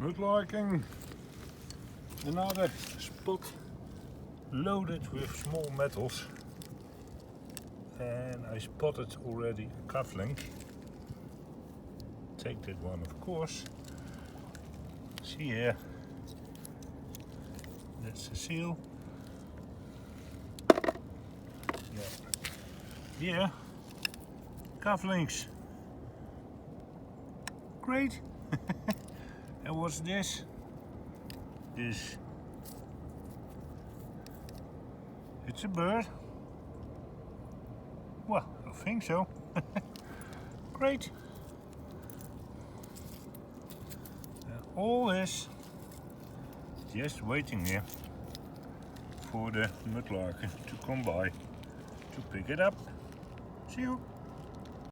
Mudlarking, another spot loaded with small metals, and I spotted already a cufflink. Take that one, of course. See here, that's the seal. Yeah. Here, cufflinks. Great. And what's this? It's a bird. Well, I think so. Great. All this just waiting here for the mudlarker to come by to pick it up. See you.